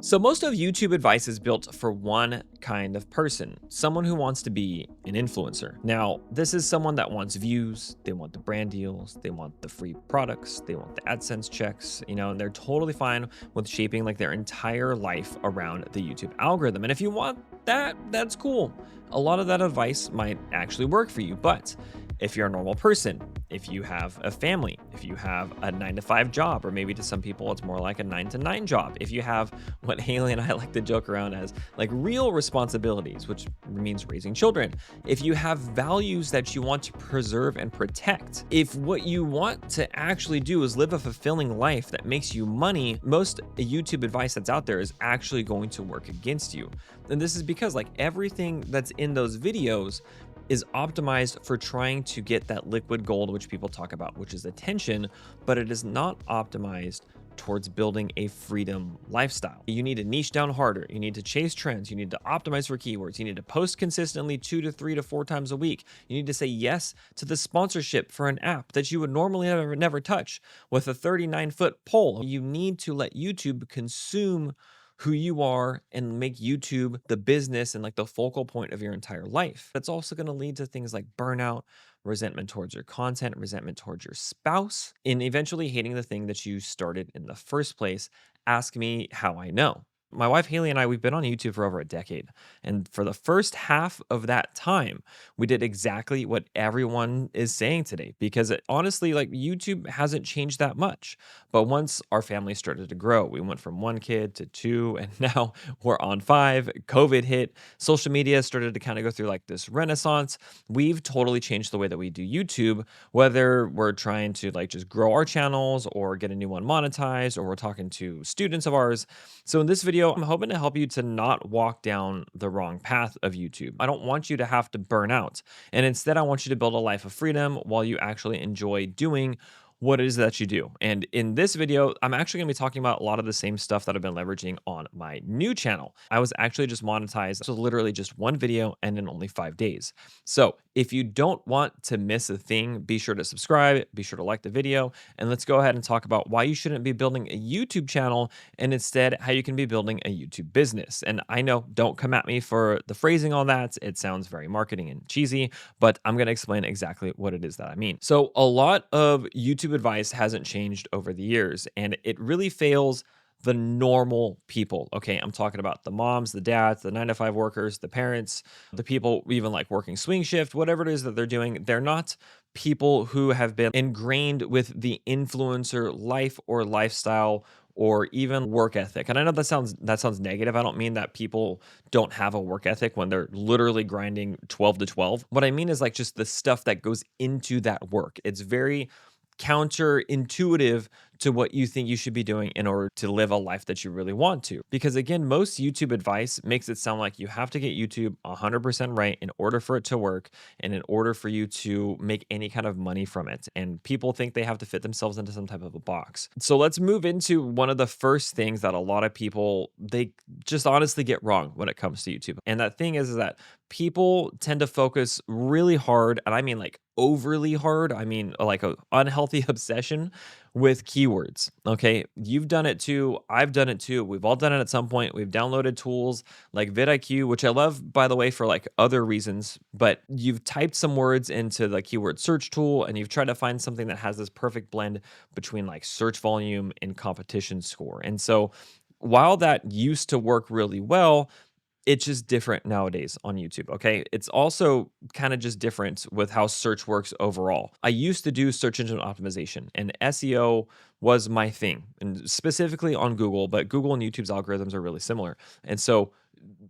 So most of YouTube advice is built for one kind of person, someone who wants to be an influencer. Now, this is someone that wants views, they want the brand deals, they want the free products, they want the AdSense checks, and they're totally fine with shaping like their entire life around the YouTube algorithm. And if you want that, that's cool. A lot of that advice might actually work for you, but if you're a normal person, if you have a family, if you have a 9 to 5 job, or maybe to some people it's more like a 9 to 9 job, if you have what Haley and I like to joke around as like real responsibilities, which means raising children, if you have values that you want to preserve and protect, if what you want to actually do is live a fulfilling life that makes you money, most YouTube advice that's out there is actually going to work against you. And this is because like everything that's in those videos is optimized for trying to get that liquid gold, which people talk about, which is attention, but it is not optimized towards building a freedom lifestyle. You need to niche down harder. You need to chase trends. You need to optimize for keywords. You need to post consistently 2 to 3 to 4 times a week. You need to say yes to the sponsorship for an app that you would normally never touch with a 39-foot pole. You need to let YouTube consume who you are and make YouTube the business and like the focal point of your entire life. That's also going to lead to things like burnout, resentment towards your content, resentment towards your spouse, and eventually hating the thing that you started in the first place. Ask me how I know. My wife Haley and I, we've been on YouTube for over a decade. And for the first half of that time, we did exactly what everyone is saying today because honestly, like YouTube hasn't changed that much. But once our family started to grow, we went from 1 kid to 2, and now we're on 5. COVID hit, social media started to kind of go through like this renaissance. We've totally changed the way that we do YouTube, whether we're trying to like just grow our channels or get a new one monetized, or we're talking to students of ours. So in this video, I'm hoping to help you to not walk down the wrong path of YouTube. I don't want you to have to burn out. And instead, I want you to build a life of freedom while you actually enjoy doing what it is that you do. And in this video, I'm actually gonna be talking about a lot of the same stuff that I've been leveraging on my new channel. I was actually just monetized, so literally just one video and in only 5 days. So if you don't want to miss a thing, be sure to subscribe, be sure to like the video, and let's go ahead and talk about why you shouldn't be building a YouTube channel and instead how you can be building a YouTube business. And I know, don't come at me for the phrasing on that. It sounds very marketing and cheesy, but I'm gonna explain exactly what it is that I mean. So a lot of YouTube advice hasn't changed over the years, and it really fails the normal people. Okay, I'm talking about the moms, the dads, the 9 to 5 workers, the parents, the people even like working swing shift, whatever it is that they're doing. They're not people who have been ingrained with the influencer life or lifestyle or even work ethic. And I know that sounds negative. I don't mean that people don't have a work ethic when they're literally grinding 12 to 12. What I mean is like just the stuff that goes into that work. It's very counterintuitive to what you think you should be doing in order to live a life that you really want to. Because again, most YouTube advice makes it sound like you have to get YouTube 100% right in order for it to work and in order for you to make any kind of money from it. And people think they have to fit themselves into some type of a box. So let's move into one of the first things that a lot of people, they just honestly get wrong when it comes to YouTube. And that thing is that people tend to focus really hard, and I mean like overly hard. I mean like an unhealthy obsession with keywords. Okay. You've done it too. I've done it too. We've all done it at some point. We've downloaded tools like vidIQ, which I love, by the way, for like other reasons, but you've typed some words into the keyword search tool and you've tried to find something that has this perfect blend between like search volume and competition score. And so while that used to work really well, it's just different nowadays on YouTube, okay? It's also kind of just different with how search works overall. I used to do search engine optimization, and SEO was my thing, and specifically on Google, but Google and YouTube's algorithms are really similar. And so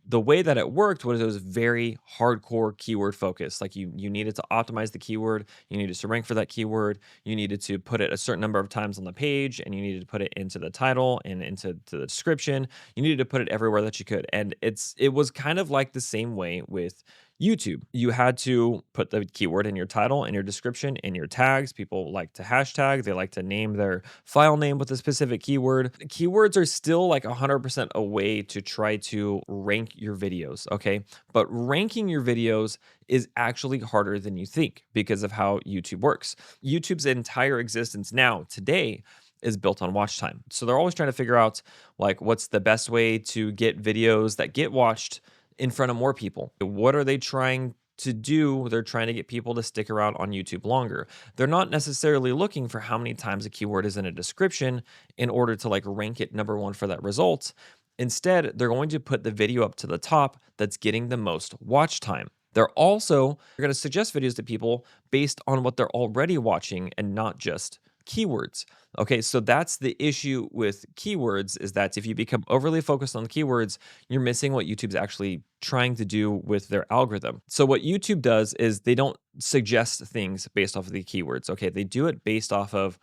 the way that it worked was it was very hardcore keyword focused. Like you needed to optimize the keyword, you needed to rank for that keyword, you needed to put it a certain number of times on the page, and you needed to put it into the title and into the description. You needed to put it everywhere that you could. And it was kind of like the same way with YouTube. You had to put the keyword in your title, in your description, in your tags. People like to hashtag, they like to name their file name with a specific keyword. Keywords are still like 100% a way to try to rank your videos, okay? But ranking your videos is actually harder than you think because of how YouTube works. YouTube's entire existence now, today, is built on watch time. So they're always trying to figure out like what's the best way to get videos that get watched in front of more people. What are they trying to do? They're trying to get people to stick around on YouTube longer. They're not necessarily looking for how many times a keyword is in a description in order to like rank it number one for that result. Instead, they're going to put the video up to the top that's getting the most watch time. They're also going to suggest videos to people based on what they're already watching and not just keywords. Okay, so that's the issue with keywords, is that if you become overly focused on the keywords, you're missing what YouTube's actually trying to do with their algorithm. So what YouTube does is they don't suggest things based off of the keywords. Okay, they do it based off of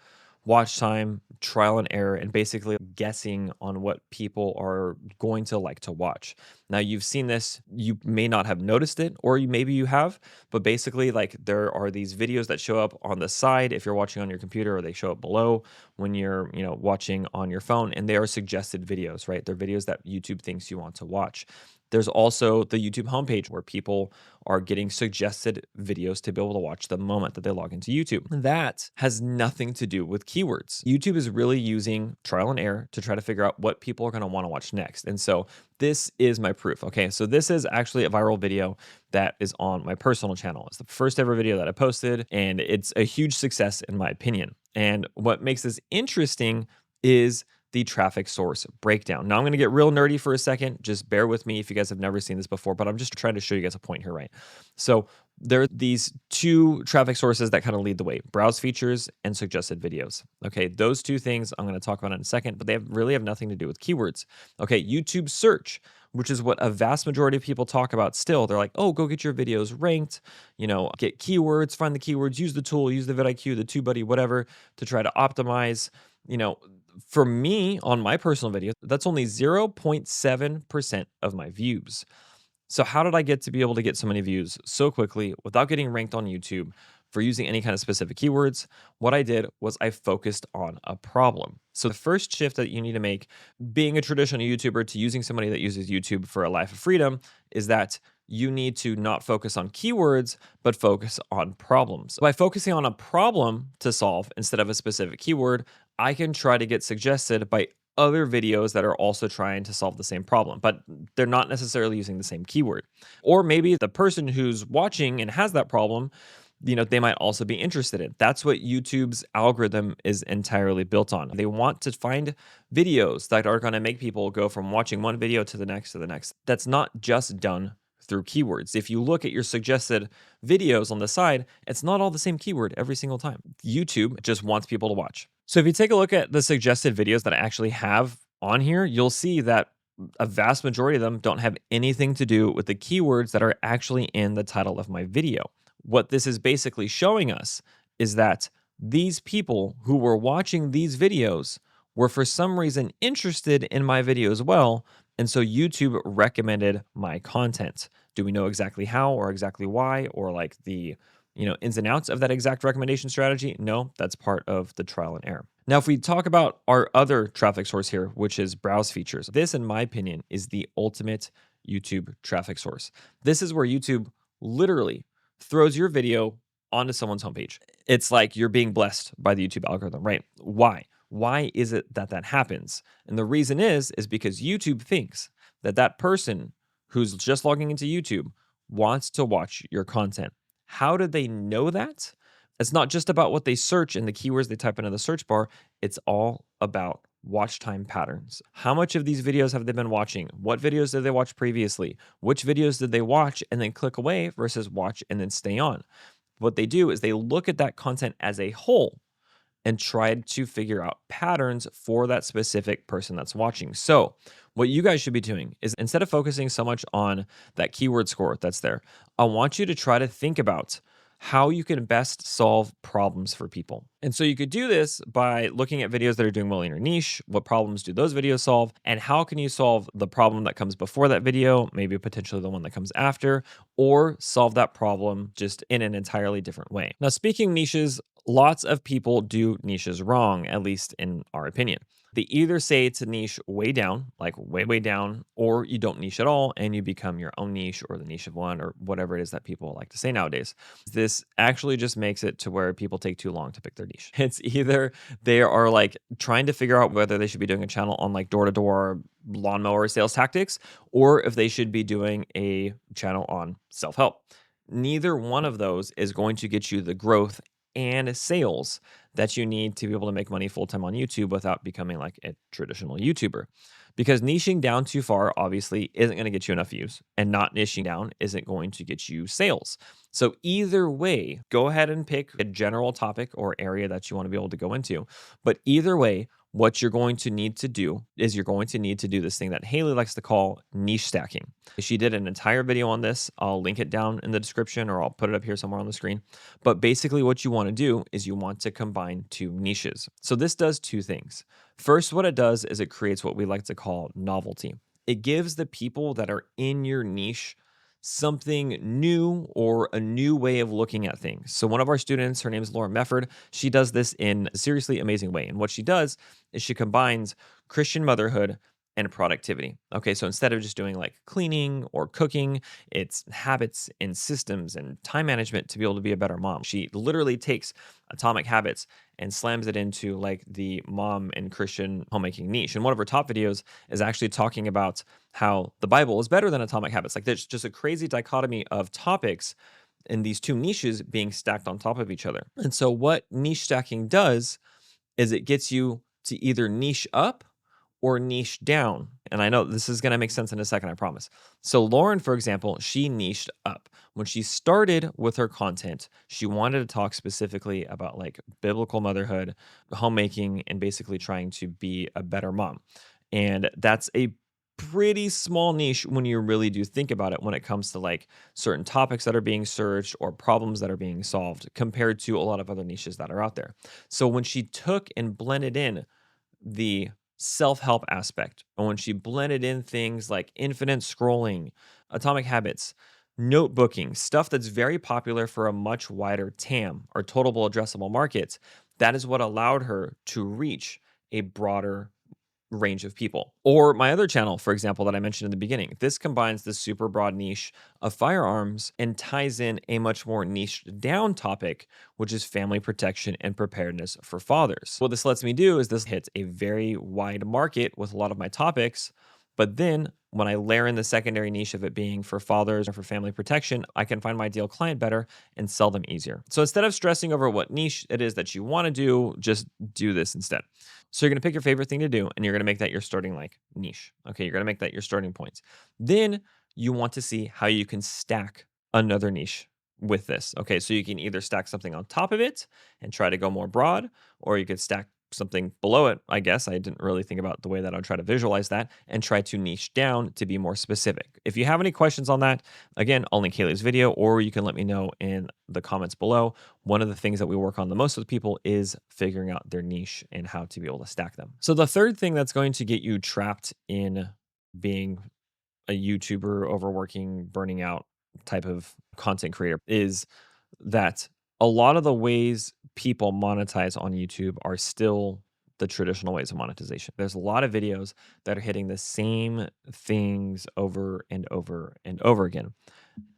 watch time, trial and error, and basically guessing on what people are going to like to watch. Now, you've seen this, you may not have noticed it, or maybe you have, but basically, like, there are these videos that show up on the side if you're watching on your computer, or they show up below when you're, watching on your phone, and they are suggested videos, right? They're videos that YouTube thinks you want to watch. There's also the YouTube homepage where people are getting suggested videos to be able to watch the moment that they log into YouTube. That has nothing to do with keywords. YouTube is really using trial and error to try to figure out what people are going to want to watch next. And so this is my proof. Okay, so this is actually a viral video that is on my personal channel. It's the first ever video that I posted, and it's a huge success in my opinion. And what makes this interesting is the traffic source breakdown. Now I'm going to get real nerdy for a second. Just bear with me if you guys have never seen this before, but I'm just trying to show you guys a point here, right? So there are these two traffic sources that kind of lead the way: browse features and suggested videos. Okay, those two things I'm going to talk about in a second, but they really have nothing to do with keywords. Okay, YouTube search, which is what a vast majority of people talk about still. They're like, oh, go get your videos ranked, get keywords, find the keywords, use the tool, use the vidIQ, the TubeBuddy, whatever, to try to optimize. For me, on my personal video, that's only 0.7% of my views. So how did I get to be able to get so many views so quickly without getting ranked on YouTube for using any kind of specific keywords? What I did was I focused on a problem. So the first shift that you need to make, being a traditional YouTuber to using somebody that uses YouTube for a life of freedom, is that you need to not focus on keywords, but focus on problems. By focusing on a problem to solve instead of a specific keyword, I can try to get suggested by other videos that are also trying to solve the same problem, but they're not necessarily using the same keyword. Or maybe the person who's watching and has that problem, they might also be interested in. That's what YouTube's algorithm is entirely built on. They want to find videos that are going to make people go from watching one video to the next to the next. That's not just done through keywords. If you look at your suggested videos on the side, it's not all the same keyword every single time. YouTube just wants people to watch. So if you take a look at the suggested videos that I actually have on here, you'll see that a vast majority of them don't have anything to do with the keywords that are actually in the title of my video. What this is basically showing us is that these people who were watching these videos were for some reason interested in my video as well, and so YouTube recommended my content. Do we know exactly how or exactly why, or like the ins and outs of that exact recommendation strategy? No, that's part of the trial and error. Now, if we talk about our other traffic source here, which is browse features, this, in my opinion, is the ultimate YouTube traffic source. This is where YouTube literally throws your video onto someone's homepage. It's like you're being blessed by the YouTube algorithm, right? Why? Why is it that that happens? And the reason is because YouTube thinks that that person who's just logging into YouTube wants to watch your content. How do they know that? It's not just about what they search and the keywords they type into the search bar. It's all about watch time patterns. How much of these videos have they been watching? What videos did they watch previously? Which videos did they watch and then click away versus watch and then stay on? What they do is they look at that content as a whole and tried to figure out patterns for that specific person that's watching. So what you guys should be doing is, instead of focusing so much on that keyword score that's there, I want you to try to think about how you can best solve problems for people. And so you could do this by looking at videos that are doing well in your niche. What problems do those videos solve? And how can you solve the problem that comes before that video, maybe potentially the one that comes after, or solve that problem just in an entirely different way. Now, speaking niches, lots of people do niches wrong, at least in our opinion. They either say to niche way down, like way, way down, or you don't niche at all and you become your own niche or the niche of one or whatever it is that people like to say nowadays. This actually just makes it to where people take too long to pick their niche. It's either they are like trying to figure out whether they should be doing a channel on like door to door lawnmower sales tactics or if they should be doing a channel on self help. Neither one of those is going to get you the growth and sales that you need to be able to make money full time on YouTube without becoming like a traditional YouTuber. Because niching down too far obviously isn't going to get you enough views, and not niching down isn't going to get you sales. So, either way, go ahead and pick a general topic or area that you want to be able to go into. But either way, what you're going to need to do is you're going to need to do this thing that Haley likes to call niche stacking. She did an entire video on this. I'll link it down in the description or I'll put it up here somewhere on the screen. But basically, what you want to do is you want to combine two niches. So, this does two things. First, what it does is it creates what we like to call novelty. It gives the people that are in your niche something new or a new way of looking at things. So one of our students, her name is Laura Mefford, she does this in a seriously amazing way. And what she does is she combines Christian motherhood and productivity. Okay, so instead of just doing like cleaning or cooking, it's habits and systems and time management to be able to be a better mom. She literally takes Atomic Habits and slams it into like the mom and Christian homemaking niche. And one of her top videos is actually talking about how the Bible is better than Atomic Habits. Like there's just a crazy dichotomy of topics in these two niches being stacked on top of each other. And so what niche stacking does is it gets you to either niche up or niche down. And I know this is going to make sense in a second, I promise. So Lauren, for example, she niched up. When she started with her content, she wanted to talk specifically about like biblical motherhood, homemaking, and basically trying to be a better mom. And that's a pretty small niche when you really do think about it when it comes to like certain topics that are being searched or problems that are being solved compared to a lot of other niches that are out there. So when she took and blended in the self-help aspect, and when she blended in things like infinite scrolling, Atomic Habits, notebooking, stuff that's very popular for a much wider TAM or total addressable market, that is what allowed her to reach a broader range of people. Or my other channel, for example, that I mentioned in the beginning, this combines the super broad niche of firearms and ties in a much more niche down topic, which is family protection and preparedness for fathers. What this lets me do is this hits a very wide market with a lot of my topics, but then when I layer in the secondary niche of it being for fathers or for family protection, I can find my ideal client better and sell them easier. So instead of stressing over what niche it is that you want to do, just do this instead. So you're going to pick your favorite thing to do and you're going to make that your starting like niche. Okay, you're going to make that your starting points. Then you want to see how you can stack another niche with this. Okay, so you can either stack something on top of it and try to go more broad, or you could stack something below it. I guess I didn't really think about the way that I'd try to visualize that and try to niche down to be more specific. If you have any questions on that, again, I'll link Haley's video, or you can let me know in the comments below. One of the things that we work on the most with people is figuring out their niche and how to be able to stack them. So the third thing that's going to get you trapped in being a YouTuber, overworking, burning out type of content creator is that a lot of the ways people monetize on YouTube are still the traditional ways of monetization. There's a lot of videos that are hitting the same things over and over and over again.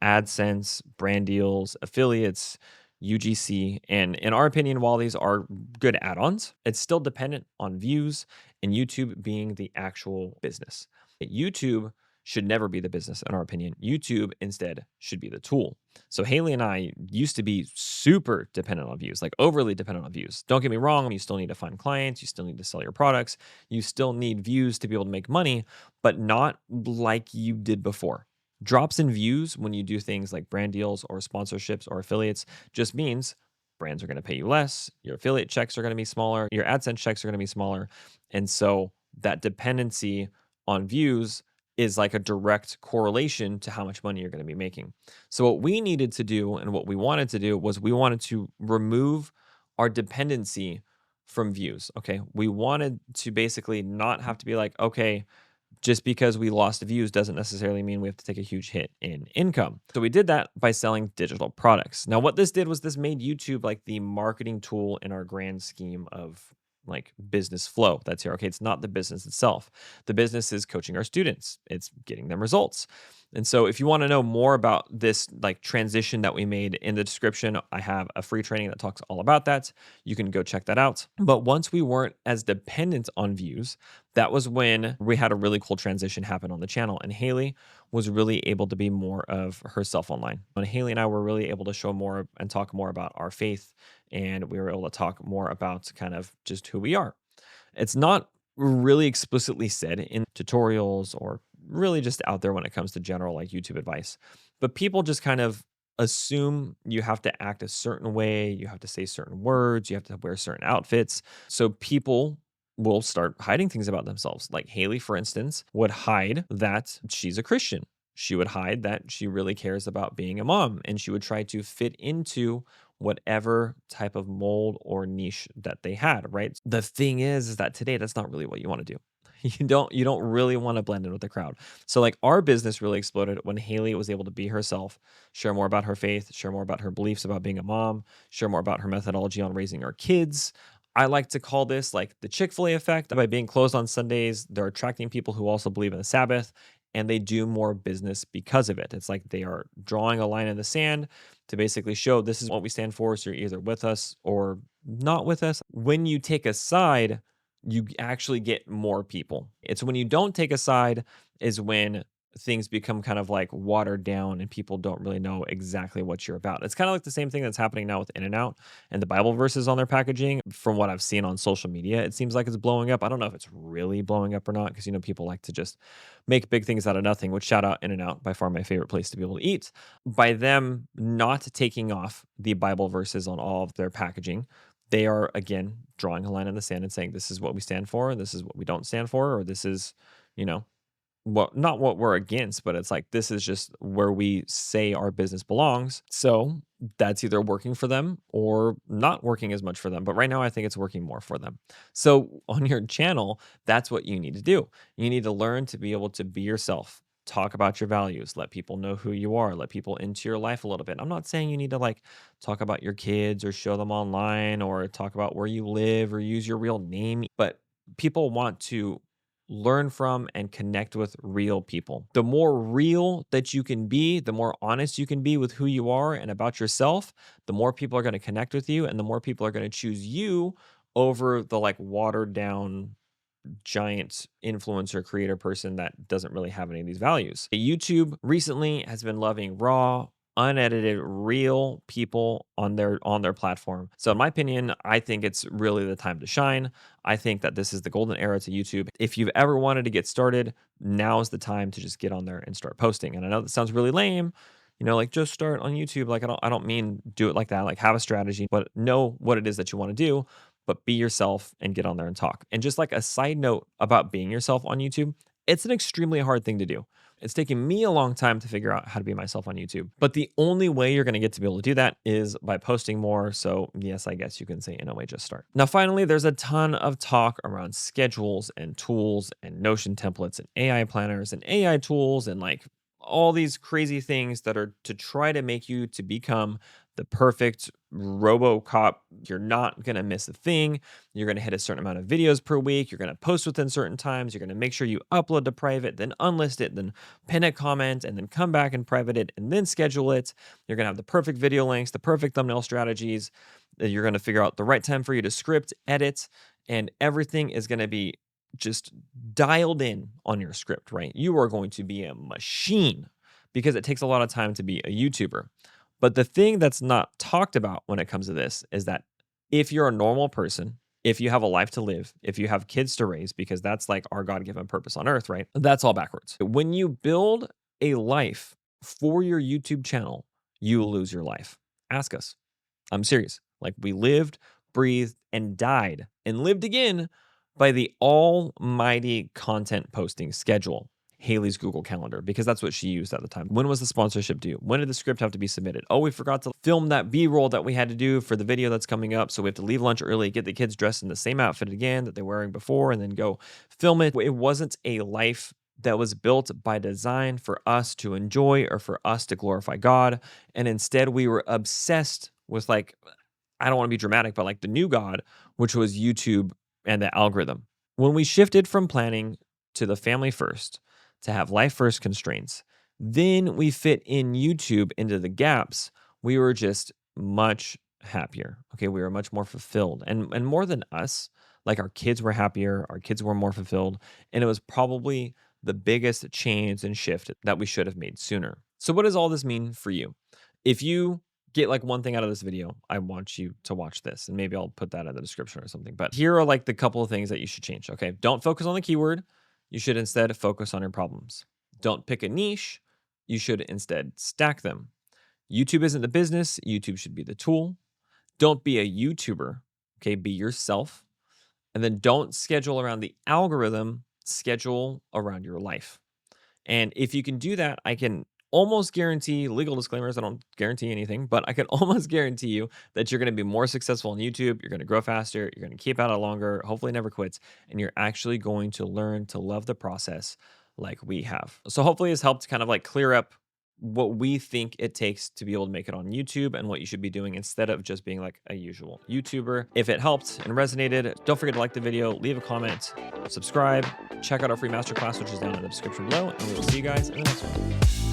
AdSense, brand deals, affiliates, UGC. And in our opinion, while these are good add-ons, it's still dependent on views and YouTube being the actual business. YouTube should never be the business, in our opinion. YouTube instead should be the tool. So Haley and I used to be super dependent on views, like overly dependent on views. Don't get me wrong, you still need to find clients, you still need to sell your products, you still need views to be able to make money, but not like you did before. Drops in views when you do things like brand deals or sponsorships or affiliates just means brands are going to pay you less, your affiliate checks are going to be smaller, your AdSense checks are going to be smaller. And so that dependency on views is like a direct correlation to how much money you're going to be making. So what we needed to do and what we wanted to do was we wanted to remove our dependency from views. Okay. We wanted to basically not have to be like, okay, just because we lost views doesn't necessarily mean we have to take a huge hit in income. So we did that by selling digital products. Now, what this did was this made YouTube like the marketing tool in our grand scheme of like business flow that's here. Okay, it's not the business itself. The business is coaching our students. It's getting them results. And so if you want to know more about this like transition that we made, in the description, I have a free training that talks all about that. You can go check that out. But once we weren't as dependent on views, that was when we had a really cool transition happen on the channel. And Haley was really able to be more of herself online. And Haley and I were really able to show more and talk more about our faith. And we were able to talk more about kind of just who we are. It's not really explicitly said in tutorials or really just out there when it comes to general like YouTube advice. But people just kind of assume you have to act a certain way, you have to say certain words, you have to wear certain outfits. So people will start hiding things about themselves. Like Haley, for instance, would hide that she's a Christian. She would hide that she really cares about being a mom, and she would try to fit into whatever type of mold or niche that they had, right? The thing is that today that's not really what you want to do. You don't really want to blend in with the crowd. So like our business really exploded when Haley was able to be herself, share more about her faith, share more about her beliefs about being a mom, share more about her methodology on raising our kids. I like to call this like the Chick-fil-A effect. By being closed on Sundays, they're attracting people who also believe in the Sabbath, and they do more business because of it. It's like they are drawing a line in the sand to basically show this is what we stand for. So you're either with us or not with us. When you take a side, you actually get more people. It's when you don't take a side is when things become kind of like watered down and people don't really know exactly what you're about. It's kind of like the same thing that's happening now with In-N-Out and the Bible verses on their packaging. From what I've seen on social media, it seems like it's blowing up. I don't know if it's really blowing up or not, because people like to just make big things out of nothing, which shout out In-N-Out, by far my favorite place to be able to eat. By them not taking off the Bible verses on all of their packaging, they are again drawing a line in the sand and saying this is what we stand for, this is what we don't stand for, or this is, you know, what not what we're against, but it's like this is just where we say our business belongs. So that's either working for them or not working as much for them. But right now I think it's working more for them. So on your channel, that's what you need to do. You need to learn to be able to be yourself. Talk about your values, let people know who you are, let people into your life a little bit. I'm not saying you need to like talk about your kids or show them online or talk about where you live or use your real name, but people want to learn from and connect with real people. The more real that you can be, the more honest you can be with who you are and about yourself, the more people are going to connect with you and the more people are going to choose you over the like watered down giant influencer creator person that doesn't really have any of these values. YouTube recently has been loving raw, unedited, real people on their platform. So in my opinion, I think it's really the time to shine. I think that this is the golden era to YouTube. If you've ever wanted to get started, now is the time to just get on there and start posting. And I know that sounds really lame, like just start on YouTube. Like I don't mean do it like that. Like have a strategy, but know what it is that you want to do, but be yourself and get on there and talk. And just like a side note about being yourself on YouTube, it's an extremely hard thing to do. It's taken me a long time to figure out how to be myself on YouTube. But the only way you're going to get to be able to do that is by posting more. So yes, I guess you can say in a way, just start. Now, finally, there's a ton of talk around schedules and tools and Notion templates and AI planners and AI tools and like all these crazy things that are to try to make you to become the perfect RoboCop. You're not going to miss a thing. You're going to hit a certain amount of videos per week. You're going to post within certain times. You're going to make sure you upload to private, then unlist it, then pin a comment, and then come back and private it, and then schedule it. You're going to have the perfect video links, the perfect thumbnail strategies. You're going to figure out the right time for you to script, edit, and everything is going to be just dialed in on your script, right? You are going to be a machine because it takes a lot of time to be a YouTuber. But the thing that's not talked about when it comes to this is that if you're a normal person, if you have a life to live, if you have kids to raise, because that's like our God-given purpose on earth, right? That's all backwards. When you build a life for your YouTube channel, you will lose your life. Ask us. I'm serious. Like we lived, breathed, and died and lived again by the almighty content posting schedule. Haley's Google Calendar, because that's what she used at the time. When was the sponsorship due? When did the script have to be submitted? Oh, we forgot to film that B-roll that we had to do for the video that's coming up. So we have to leave lunch early, get the kids dressed in the same outfit again that they were wearing before, and then go film it. It wasn't a life that was built by design for us to enjoy or for us to glorify God. And instead, we were obsessed with like, I don't want to be dramatic, but like the new God, which was YouTube and the algorithm. When we shifted from planning to the family first, to have life first constraints, then we fit in YouTube into the gaps. We were just much happier. Okay. We were much more fulfilled. And more than us, like our kids were happier, our kids were more fulfilled. And it was probably the biggest change and shift that we should have made sooner. So, what does all this mean for you? If you get like one thing out of this video, I want you to watch this, and maybe I'll put that in the description or something. But here are like the couple of things that you should change. Okay. Don't focus on the keyword. You should instead focus on your problems. Don't pick a niche. You should instead stack them. YouTube isn't the business. YouTube should be the tool. Don't be a YouTuber. Okay. Be yourself. And then don't schedule around the algorithm, schedule around your life. And if you can do that, I can almost guarantee, legal disclaimers, I don't guarantee anything, but I can almost guarantee you that you're going to be more successful on YouTube. You're going to grow faster. You're going to keep at it longer, hopefully never quits. And you're actually going to learn to love the process like we have. So hopefully it's helped kind of like clear up what we think it takes to be able to make it on YouTube and what you should be doing instead of just being like a usual YouTuber. If it helped and resonated, don't forget to like the video, leave a comment, subscribe, check out our free masterclass, which is down in the description below, and we will see you guys in the next one.